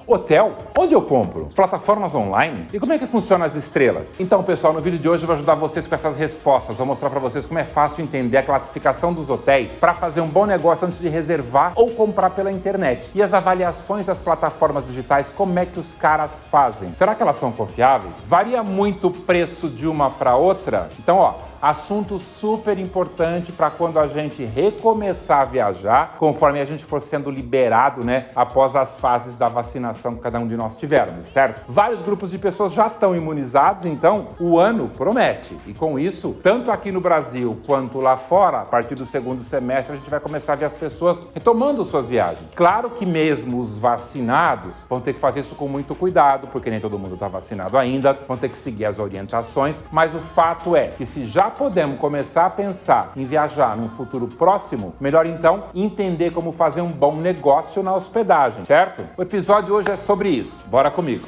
Hotel? Onde eu compro? Plataformas online? E como é que funcionam as estrelas? Então, pessoal, no vídeo de hoje eu vou ajudar vocês com essas respostas. Vou mostrar para vocês como é fácil entender a classificação dos hotéis para fazer um bom negócio antes de reservar ou comprar pela internet. E as avaliações das plataformas digitais, como é que os caras fazem? Será que elas são confiáveis? Varia muito o preço de uma para outra? Então, assunto super importante para quando a gente recomeçar a viajar, conforme a gente for sendo liberado, após as fases da vacinação que cada um de nós tivermos, certo? Vários grupos de pessoas já estão imunizados, então o ano promete. E com isso, tanto aqui no Brasil quanto lá fora, a partir do segundo semestre, a gente vai começar a ver as pessoas retomando suas viagens. Claro que mesmo os vacinados vão ter que fazer isso com muito cuidado, porque nem todo mundo está vacinado ainda, vão ter que seguir as orientações, mas o fato é que se já podemos começar a pensar em viajar num futuro próximo, melhor então entender como fazer um bom negócio na hospedagem, certo? O episódio hoje é sobre isso. Bora comigo!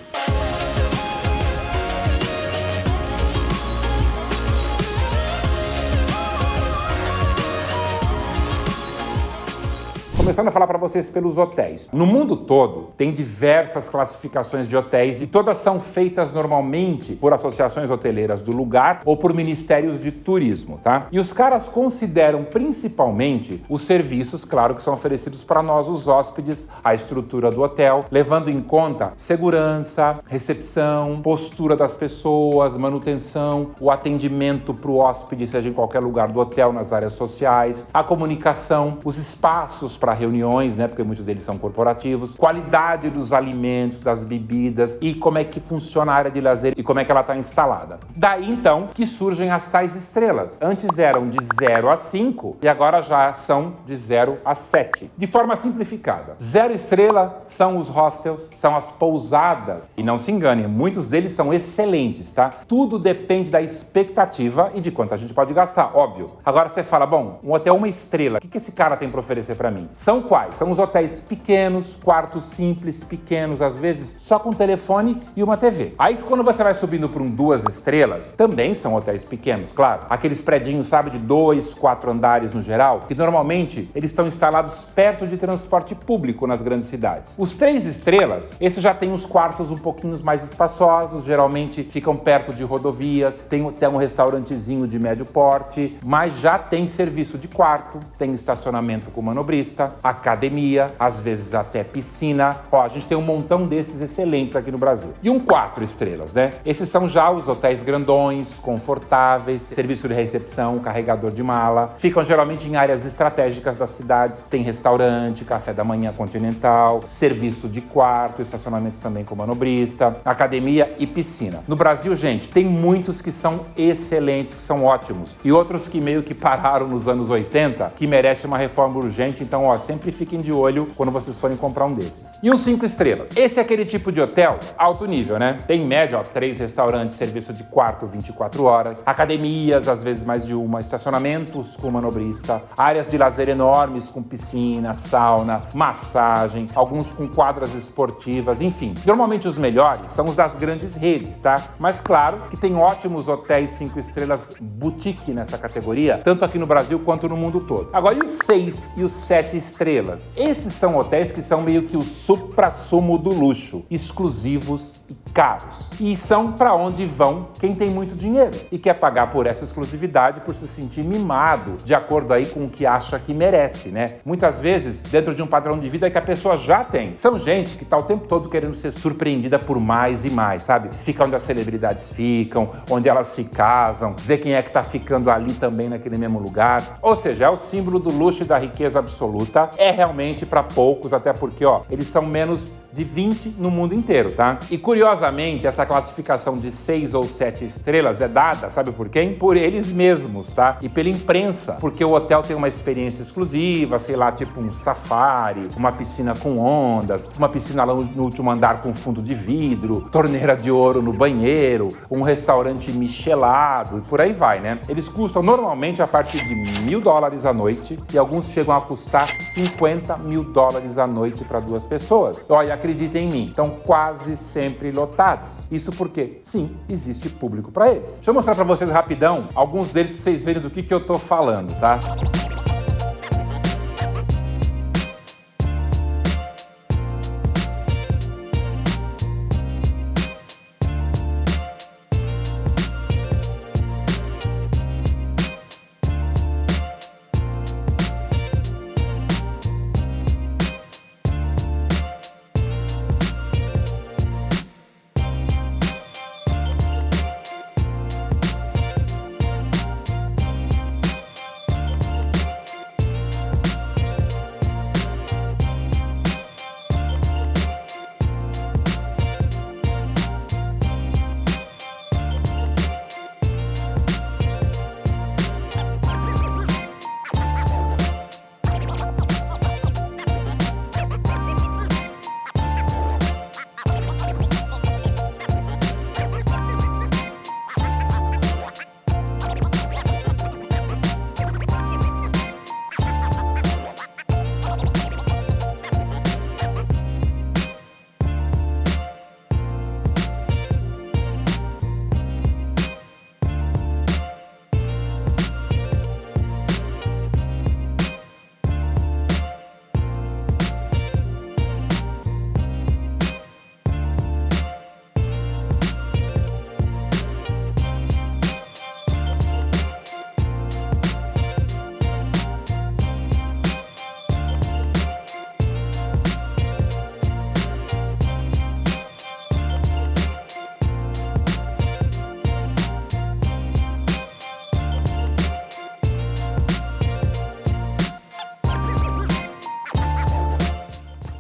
Começando a falar para vocês pelos hotéis. No mundo todo, tem diversas classificações de hotéis e todas são feitas normalmente por associações hoteleiras do lugar ou por ministérios de turismo, tá? E os caras consideram principalmente os serviços, claro, que são oferecidos para nós, os hóspedes, a estrutura do hotel, levando em conta segurança, recepção, postura das pessoas, manutenção, o atendimento para o hóspede, seja em qualquer lugar do hotel, nas áreas sociais, a comunicação, os espaços para reuniões, porque muitos deles são corporativos, qualidade dos alimentos, das bebidas e como é que funciona a área de lazer e como é que ela está instalada. Daí, então, que surgem as tais estrelas. Antes eram de 0 a 5 e agora já são de 0 a 7. De forma simplificada, 0 estrela são os hostels, são as pousadas. E não se enganem, muitos deles são excelentes, tá? Tudo depende da expectativa e de quanto a gente pode gastar, óbvio. Agora você fala, bom, um hotel 1 estrela, o que esse cara tem para oferecer para mim? São quais? São os hotéis pequenos, quartos simples, pequenos, às vezes só com telefone e uma TV. Aí quando você vai subindo para um 2 estrelas, também são hotéis pequenos, claro. Aqueles predinhos, sabe, de 2, 4 andares no geral, que normalmente eles estão instalados perto de transporte público nas grandes cidades. Os 3 estrelas, esses já têm os quartos um pouquinho mais espaçosos, geralmente ficam perto de rodovias, tem até um restaurantezinho de médio porte, mas já tem serviço de quarto, tem estacionamento com manobrista, academia, às vezes até piscina. A gente tem um montão desses excelentes aqui no Brasil. E um 4 estrelas, Esses são já os hotéis grandões, confortáveis, serviço de recepção, carregador de mala. Ficam geralmente em áreas estratégicas das cidades. Tem restaurante, café da manhã continental, serviço de quarto, estacionamento também com manobrista, academia e piscina. No Brasil, gente, tem muitos que são excelentes, que são ótimos. E outros que meio que pararam nos anos 80, que merecem uma reforma urgente. Então, sempre fiquem de olho quando vocês forem comprar um desses. E um 5 estrelas. Esse é aquele tipo de hotel alto nível, Tem em média, 3 restaurantes, serviço de quarto 24 horas, academias, às vezes mais de uma, estacionamentos com manobrista, áreas de lazer enormes com piscina, sauna, massagem, alguns com quadras esportivas, enfim. Normalmente os melhores são os das grandes redes, tá? Mas claro que tem ótimos hotéis 5 estrelas boutique nessa categoria, tanto aqui no Brasil quanto no mundo todo. Agora, e os 6 e os 7 estrelas? Esses são hotéis que são meio que o suprassumo do luxo, exclusivos e caros. E são para onde vão quem tem muito dinheiro e quer pagar por essa exclusividade, por se sentir mimado, de acordo aí com o que acha que merece, Muitas vezes, dentro de um padrão de vida que a pessoa já tem. São gente que está o tempo todo querendo ser surpreendida por mais e mais, sabe? Fica onde as celebridades ficam, onde elas se casam, ver quem é que está ficando ali também naquele mesmo lugar. Ou seja, é o símbolo do luxo e da riqueza absoluta. É realmente para poucos, até porque, eles são menos de 20 no mundo inteiro, tá? E curiosamente, essa classificação de 6 ou 7 estrelas é dada, sabe por quem? Por eles mesmos, tá? E pela imprensa, porque o hotel tem uma experiência exclusiva, sei lá, tipo um safari, uma piscina com ondas, uma piscina lá no último andar com fundo de vidro, torneira de ouro no banheiro, um restaurante michelado e por aí vai, Eles custam normalmente a partir de $1.000 a noite e alguns chegam a custar $50.000 a noite para 2 pessoas. Olha, acreditem em mim, estão quase sempre lotados. Isso porque, sim, existe público para eles. Deixa eu mostrar para vocês rapidão alguns deles para vocês verem do que eu tô falando, tá?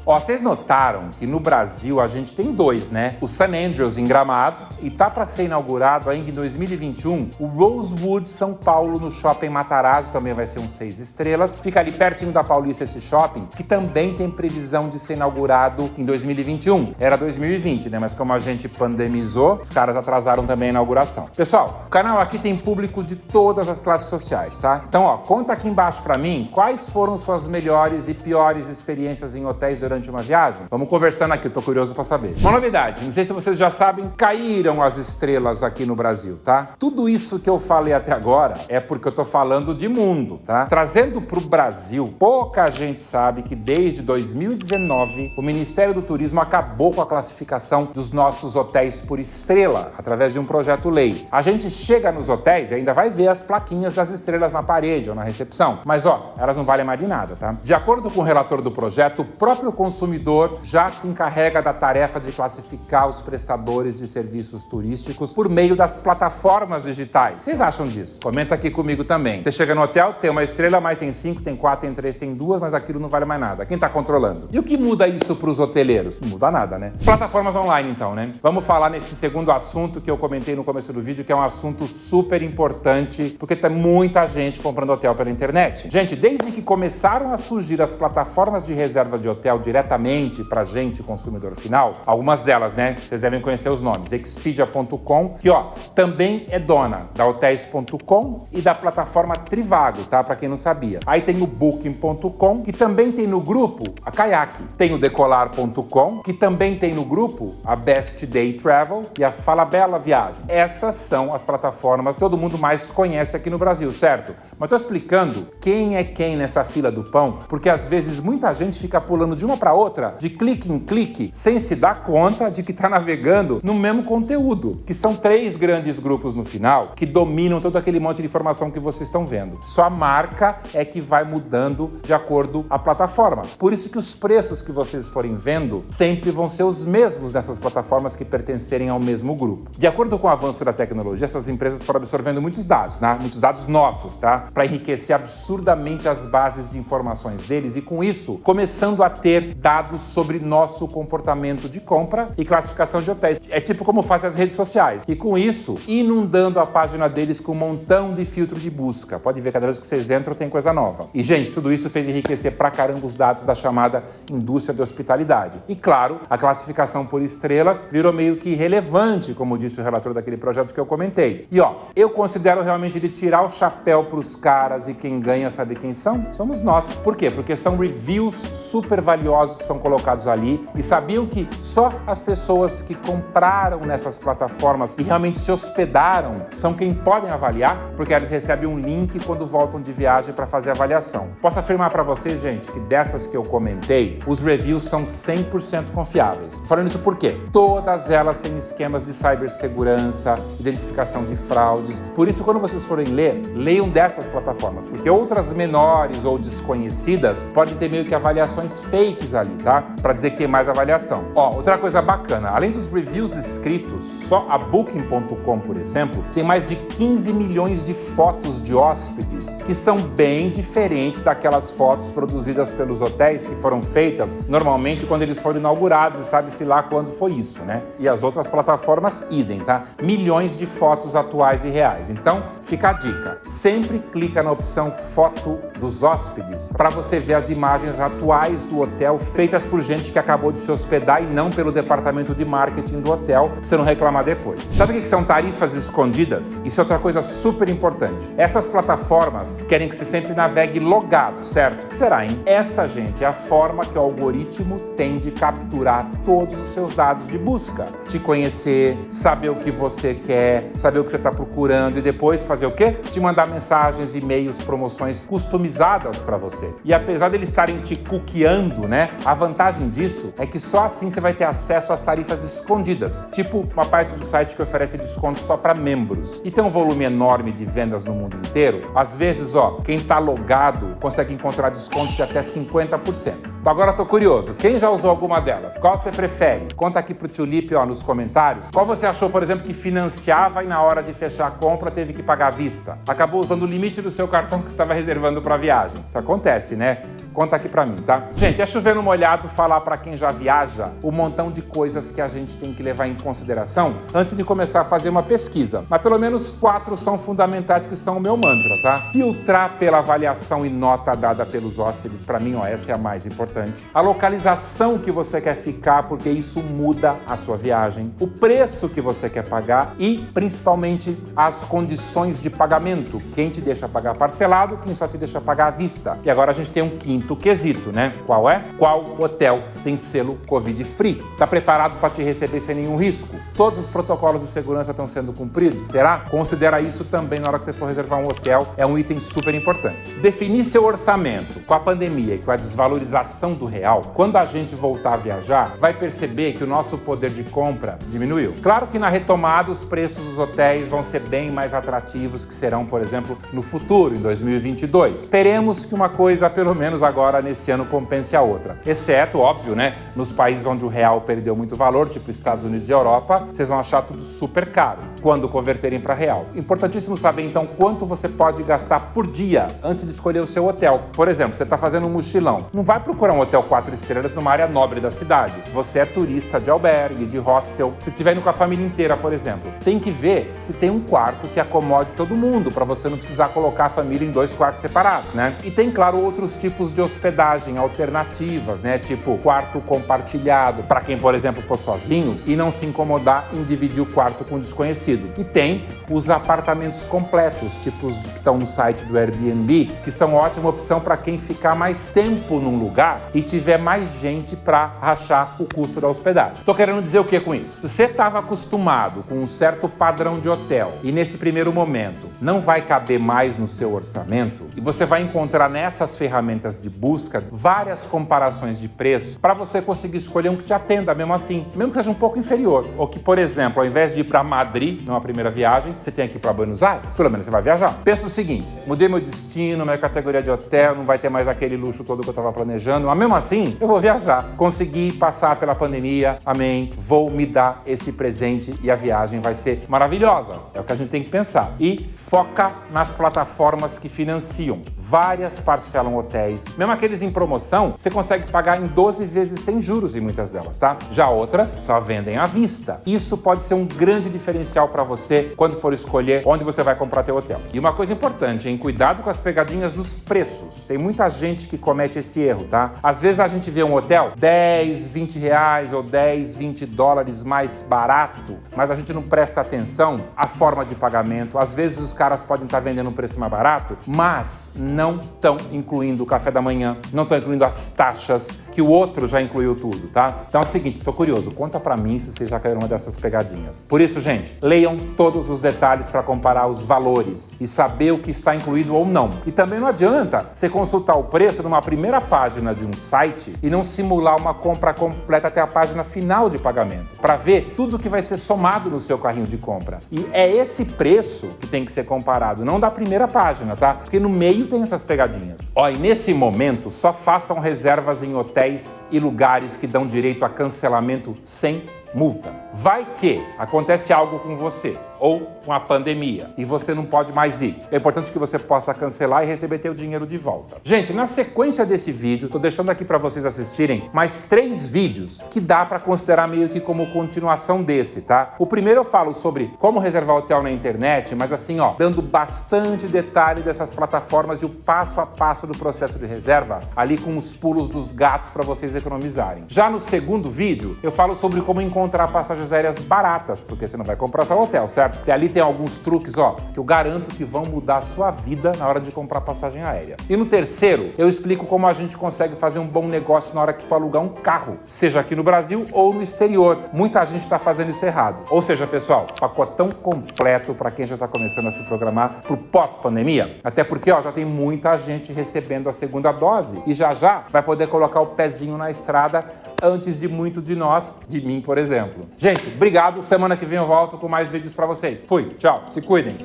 Ó, vocês notaram que no Brasil a gente tem dois, né? O St. Andrews em Gramado e tá para ser inaugurado ainda em 2021 o Rosewood São Paulo no Shopping Matarazzo, também vai ser um 6 estrelas. Fica ali pertinho da Paulista esse shopping, que também tem previsão de ser inaugurado em 2021. Era 2020, né? Mas como a gente pandemizou, os caras atrasaram também a inauguração. Pessoal, o canal aqui tem público de todas as classes sociais, tá? Então, ó, conta aqui embaixo pra mim quais foram suas melhores e piores experiências em hotéis durante uma viagem. Vamos conversando aqui, eu tô curioso pra saber. Uma novidade, não sei se vocês já sabem, caíram as estrelas aqui no Brasil, tá? Tudo isso que eu falei até agora é porque eu tô falando de mundo, tá? Trazendo pro Brasil, pouca gente sabe que desde 2019 o Ministério do Turismo acabou com a classificação dos nossos hotéis por estrela, através de um projeto-lei. A gente chega nos hotéis e ainda vai ver as plaquinhas das estrelas na parede ou na recepção, mas ó, elas não valem mais de nada, tá? De acordo com o relator do projeto, o próprio consumidor já se encarrega da tarefa de classificar os prestadores de serviços turísticos por meio das plataformas digitais. Vocês acham disso? Comenta aqui comigo também. Você chega no hotel, tem uma estrela, mas tem 5, tem 4, tem 3, tem 2, mas aquilo não vale mais nada. Quem tá controlando? E o que muda isso pros hoteleiros? Não muda nada, né? Plataformas online, então, né? Vamos falar nesse segundo assunto que eu comentei no começo do vídeo, que é um assunto super importante, porque tem muita gente comprando hotel pela internet. Gente, desde que começaram a surgir as plataformas de reserva de hotel diretamente pra gente, consumidor final, algumas delas, né? Vocês devem conhecer os nomes. Expedia.com, que, ó, também é dona da Hotels.com e da plataforma Trivago, tá? Pra quem não sabia. Aí tem o Booking.com, que também tem no grupo a Kayak. Tem o Decolar.com, que também tem no grupo a Best Day Travel e a Falabella Viagem. Essas são as plataformas que todo mundo mais conhece aqui no Brasil, certo? Mas tô explicando quem é quem nessa fila do pão, porque às vezes muita gente fica pulando de uma para outra, de clique em clique, sem se dar conta de que tá navegando no mesmo conteúdo, que são 3 grandes grupos no final que dominam todo aquele monte de informação que vocês estão vendo. Só a marca é que vai mudando de acordo com a plataforma. Por isso que os preços que vocês forem vendo sempre vão ser os mesmos nessas plataformas que pertencerem ao mesmo grupo. De acordo com o avanço da tecnologia, essas empresas foram absorvendo muitos dados, né? Muitos dados nossos, tá? Para enriquecer absurdamente as bases de informações deles e, com isso, começando a ter dados sobre nosso comportamento de compra e classificação de hotéis. É tipo como fazem as redes sociais. E, com isso, inundando a página deles com um montão de filtro de busca. Pode ver, cada vez que vocês entram tem coisa nova. E, gente, tudo isso fez enriquecer pra caramba os dados da chamada indústria da hospitalidade. E, claro, a classificação por estrelas virou meio que relevante, como disse o relator daquele projeto que eu comentei. E, ó, eu considero realmente de tirar o chapéu pros caras, e quem ganha sabe quem são? Somos nós. Por quê? Porque são reviews super valiosos que são colocados ali. E sabiam que só as pessoas que compraram nessas plataformas e realmente se hospedaram são quem podem avaliar, porque eles recebem um link quando voltam de viagem para fazer a avaliação. Posso afirmar para vocês, gente, que dessas que eu comentei, os reviews são 100% confiáveis. Falando isso por quê? Todas elas têm esquemas de cibersegurança, identificação de fraudes. Por isso, quando vocês forem ler, leiam dessas plataformas, porque outras menores ou desconhecidas podem ter meio que avaliações fakes ali, tá? Para dizer que tem mais avaliação. Ó, outra coisa bacana, além dos reviews escritos, só a Booking.com, por exemplo, tem mais de 15 milhões de fotos de hóspedes que são bem diferentes daquelas fotos produzidas pelos hotéis que foram feitas normalmente quando eles foram inaugurados, e sabe-se lá quando foi isso, né? E as outras plataformas, idem, tá? Milhões de fotos atuais e reais. Então, fica a dica. Sempre clica na opção foto dos hóspedes para você ver as imagens atuais do hotel feitas por gente que acabou de se hospedar e não pelo departamento de marketing do hotel, pra você não reclamar depois. Sabe o que são tarifas escondidas? Isso é outra coisa super importante. Essas plataformas querem que você sempre navegue logado, certo? O que será, hein? Essa, gente, é a forma que o algoritmo tem de capturar todos os seus dados de busca. Te conhecer, saber o que você quer, saber o que você está procurando e depois fazer o quê? Te mandar mensagens, e-mails, promoções customizadas para você. E apesar de eles estarem te cookiando, né? A vantagem disso é que só assim você vai ter acesso às tarifas escondidas, tipo uma parte do site que oferece desconto só para membros. E tem um volume enorme de vendas no mundo inteiro. Às vezes, ó, quem tá logado consegue encontrar descontos de até 50%. Então agora eu tô curioso, quem já usou alguma delas? Qual você prefere? Conta aqui pro Tio Lipe, ó, nos comentários. Qual você achou, por exemplo, que financiava e na hora de fechar a compra teve que pagar à vista? Acabou usando o limite do seu cartão que estava reservando para a viagem. Isso acontece, né? Conta aqui pra mim, tá? Gente, é chover no molhado falar pra quem já viaja o montão de coisas que a gente tem que levar em consideração antes de começar a fazer uma pesquisa. Mas pelo menos 4 são fundamentais que são o meu mantra, tá? Filtrar pela avaliação e nota dada pelos hóspedes, pra mim, ó, essa é a mais importante. A localização que você quer ficar, porque isso muda a sua viagem. O preço que você quer pagar e, principalmente, as condições de pagamento. Quem te deixa pagar parcelado, quem só te deixa pagar à vista. E agora a gente tem um quinto quesito, né? Qual é? Qual hotel tem selo Covid-Free? Tá preparado para te receber sem nenhum risco? Todos os protocolos de segurança estão sendo cumpridos? Será? Considera isso também na hora que você for reservar um hotel. É um item super importante. Definir seu orçamento. Com a pandemia e com a desvalorização do real, quando a gente voltar a viajar, vai perceber que o nosso poder de compra diminuiu. Claro que na retomada os preços dos hotéis vão ser bem mais atrativos que serão, por exemplo, no futuro, em 2022. Esperemos que uma coisa, pelo menos agora nesse ano, compense a outra. Exceto, óbvio, né, nos países onde o real perdeu muito valor, tipo Estados Unidos e Europa, vocês vão achar tudo super caro quando converterem para real. Importantíssimo saber, então, quanto você pode gastar por dia antes de escolher o seu hotel. Por exemplo, você está fazendo um mochilão. Não vai procurar um hotel 4 estrelas numa área nobre da cidade. Você é turista de albergue, de hostel. Se estiver indo com a família inteira, por exemplo, tem que ver se tem um quarto que acomode todo mundo, para você não precisar colocar a família em 2 quartos separados, né? E tem, claro, outros tipos de hospedagem alternativas, né? Tipo quarto compartilhado, para quem, por exemplo, for sozinho e não se incomodar em dividir o quarto com um desconhecido. E tem os apartamentos completos, tipo os que estão no site do Airbnb, que são ótima opção para quem ficar mais tempo num lugar e tiver mais gente para rachar o custo da hospedagem. Tô querendo dizer o que com isso? Se você estava acostumado com um certo padrão de hotel e nesse primeiro momento não vai caber mais no seu orçamento, e você vai encontrar nessas ferramentas de busca várias comparações de preço para você conseguir escolher um que te atenda mesmo assim, mesmo que seja um pouco inferior. Ou que, por exemplo, ao invés de ir para Madrid numa primeira viagem, você tem que ir para Buenos Aires, pelo menos você vai viajar. Pensa o seguinte: mudei meu destino, minha categoria de hotel, não vai ter mais aquele luxo todo que eu estava planejando, mas mesmo assim eu vou viajar. Consegui passar pela pandemia, amém, vou me dar esse presente e a viagem vai ser maravilhosa. É o que a gente tem que pensar. E foca nas plataformas que financiam. Várias parcelam hotéis. Mesmo aqueles em promoção, você consegue pagar em 12 vezes sem juros em muitas delas, tá? Já outras só vendem à vista. Isso pode ser um grande diferencial para você quando for escolher onde você vai comprar teu hotel. E uma coisa importante, hein? Cuidado com as pegadinhas dos preços. Tem muita gente que comete esse erro, tá? Às vezes a gente vê um hotel 10, 20 reais ou 10, 20 dólares mais barato, mas a gente não presta atenção à forma de pagamento. Às vezes os caras podem estar vendendo um preço mais barato, mas não estão incluindo o café da manhã, não estão incluindo as taxas, que o outro já incluiu tudo, tá? Então é o seguinte, tô curioso, conta pra mim se vocês já caíram numa dessas pegadinhas. Por isso, gente, leiam todos os detalhes para comparar os valores e saber o que está incluído ou não. E também não adianta você consultar o preço numa primeira página de um site e não simular uma compra completa até a página final de pagamento, para ver tudo que vai ser somado no seu carrinho de compra. E é esse preço que tem que ser comparado, não da primeira página, tá? Porque no meio tem essas pegadinhas. Ó, e nesse momento, só façam reservas em hotéis e lugares que dão direito a cancelamento sem multa. Vai que acontece algo com você ou com a pandemia e você não pode mais ir. É importante que você possa cancelar e receber teu dinheiro de volta. Gente, na sequência desse vídeo, tô deixando aqui para vocês assistirem mais 3 vídeos que dá para considerar meio que como continuação desse, tá? O primeiro eu falo sobre como reservar hotel na internet, mas assim, ó, dando bastante detalhe dessas plataformas e o passo a passo do processo de reserva, ali com os pulos dos gatos para vocês economizarem. Já no segundo vídeo, eu falo sobre como encontrar passagens aéreas baratas, porque você não vai comprar só hotel, certo? E ali tem alguns truques, ó, que eu garanto que vão mudar a sua vida na hora de comprar passagem aérea. E no terceiro, eu explico como a gente consegue fazer um bom negócio na hora que for alugar um carro, seja aqui no Brasil ou no exterior. Muita gente está fazendo isso errado. Ou seja, pessoal, pacotão completo para quem já está começando a se programar para o pós-pandemia. Até porque, ó, já tem muita gente recebendo a segunda dose e já vai poder colocar o pezinho na estrada antes de muito de nós, de mim, por exemplo. Gente, obrigado. Semana que vem eu volto com mais vídeos para vocês. Fui, tchau, se cuidem.